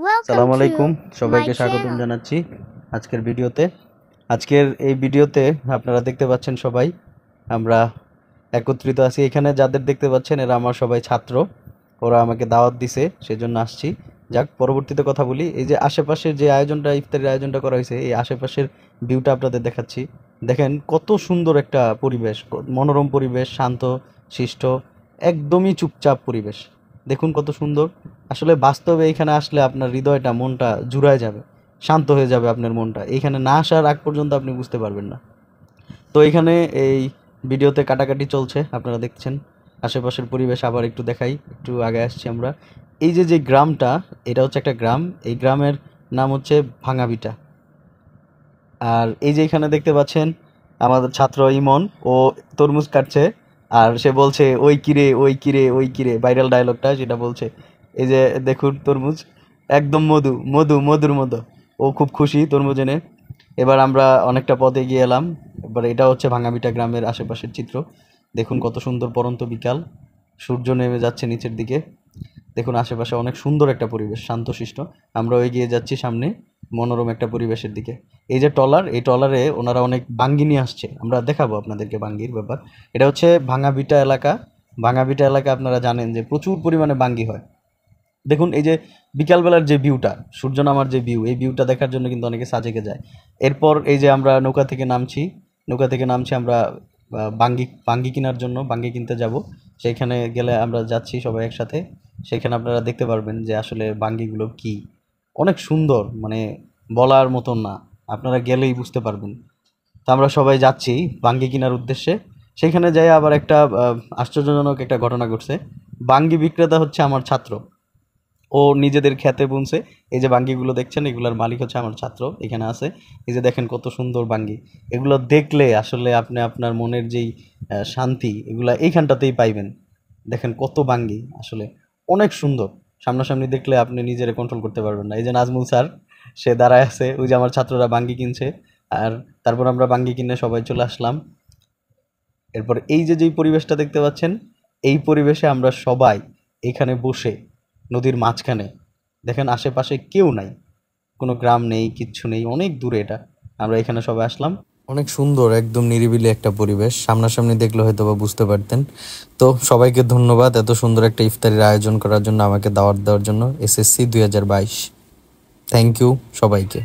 সালামু আলাইকুম, সবাইকে স্বাগতম জানাচ্ছি আজকের ভিডিওতে। আজকের এই ভিডিওতে আপনারা দেখতে পাচ্ছেন সবাই আমরা একত্রিত আছি। এখানে যাদের দেখতে পাচ্ছেন এরা আমার সবাই ছাত্র, ওরা আমাকে দাওয়াত দিছে, সেজন্য আসছি। যাক, পরবর্তীতে কথা বলি। এই যে আশেপাশের যে আয়োজনটা, ইফতারের আয়োজনটা করা হয়েছে, এই আশেপাশের ভিউটা আপনাদের দেখাচ্ছি। দেখেন কত সুন্দর একটা পরিবেশ, মনোরম পরিবেশ, শান্ত শিষ্ট, একদমই চুপচাপ পরিবেশ। দেখুন কত সুন্দর। আসলে বাস্তবে এখানে আসলে আপনার হৃদয়টা, মনটা জুড়ায় যাবে, শান্ত হয়ে যাবে আপনার মনটা। এইখানে না আসার আগ পর্যন্ত আপনি বুঝতে পারবেন না। তো এখানে এই ভিডিওতে কাটাকাটি চলছে, আপনারা দেখছেন। আশেপাশের পরিবেশ আবার একটু দেখাই, একটু আগে আসছি আমরা। এই যে যে গ্রামটা, এটা হচ্ছে একটা গ্রাম। এই গ্রামের নাম হচ্ছে ভাঙাবিটা। আর এই যে এখানে দেখতে পাচ্ছেন আমাদের ছাত্র ইমন, ও তরমুজ কাটছে। আর সে বলছে ওই কিরে, ওই কিরে, ওই কিরে, ভাইরাল ডায়লগটা যেটা বলছে। এই যে দেখুন তরমুজ, একদম মধু মধু মধুর মতো। ও খুব খুশি তরমুজ এনে। এবার আমরা অনেকটা পথ এগিয়ে এলাম। এবার এটা হচ্ছে ভাঙাবিটা গ্রামের আশেপাশের চিত্র। দেখুন কত সুন্দর পড়ন্ত বিকাল, সূর্য নেমে যাচ্ছে নিচের দিকে। দেখুন আশেপাশে অনেক সুন্দর একটা পরিবেশ, শান্তশিষ্ট। আমরা এগিয়ে যাচ্ছি সামনে মনোরম একটা পরিবেশের দিকে। এই যে ট্রলার, এই ট্রলারে ওনারা অনেক বাঙ্গি নিয়ে আসছে, আমরা দেখাবো আপনাদেরকে বাঙ্গির ব্যাপার। এটা হচ্ছে ভাঙাবিটা এলাকা। ভাঙাবিটা এলাকা আপনারা জানেন যে প্রচুর পরিমাণে বাঙ্গি হয়। দেখুন এই যে বিকালবেলার যে ভিউটা, সূর্য নামার যে ভিউ, এই ভিউটা দেখার জন্য কিন্তু অনেকে সাজেকে যায়। এরপর এই যে আমরা নৌকা থেকে নামছি, আমরা বাঙ্গি বাঙ্গি কেনার জন্য, বাঙ্গি কিনতে যাব। সেইখানে গেলে আমরা যাচ্ছি সবাই একসাথে। সেখানে আপনারা দেখতে পারবেন যে আসলে বাঙ্গিগুলো কি, অনেক সুন্দর, মানে বলার মতন না, আপনারা গেলেই বুঝতে পারবেন। তো আমরা সবাই যাচ্ছি বাঙ্গি কেনার উদ্দেশ্যে। সেখানে যাই আবার একটা আশ্চর্যজনক একটা ঘটনা ঘটছে। বাঙ্গি বিক্রেতা হচ্ছে আমার ছাত্র, ও নিজেদের খেতে বুনছে। এই যে বাঙ্গিগুলো দেখছেন, এগুলোর মালিক হচ্ছে আমার ছাত্র, এখানে আছে। এই যে দেখেন কত সুন্দর বাঙ্গি। এগুলো দেখলে আসলে আপনি আপনার মনের যেই শান্তি, এগুলা এইখানটাতেই পাইবেন। দেখেন কত বাঙ্গি, আসলে অনেক সুন্দর। সামনাসামনি দেখলে আপনি নিজেরে কন্ট্রোল করতে পারবেন না। এই যে নাজমুল স্যার, সে দাঁড়ায় আছে। ওই যে আমার ছাত্ররা বাঙ্গি কিনছে। আর তারপর আমরা বাঙ্গি কিনে সবাই চলে আসলাম। এরপর এই যে যেই পরিবেশটা দেখতে পাচ্ছেন, এই পরিবেশে আমরা সবাই এখানে বসে নদীর মাঝখানে, দেখেন আশেপাশে কেউ নাই, কোনো গ্রাম নেই, কিচ্ছু নেই, অনেক দূরে এটা। আমরা এখানে সবাই আসলাম। অনেক সুন্দর, একদম নিরিবিলি একটা পরিবেশ। সামনাসামনি দেখলে হয়তো বা বুঝতে পারতেন। তো সবাইকে ধন্যবাদ এত সুন্দর একটা ইফতারের আয়োজন করার জন্য, আমাকে দাওয়াত দেওয়ার জন্য। SSC 2022, থ্যাংক ইউ সবাইকে।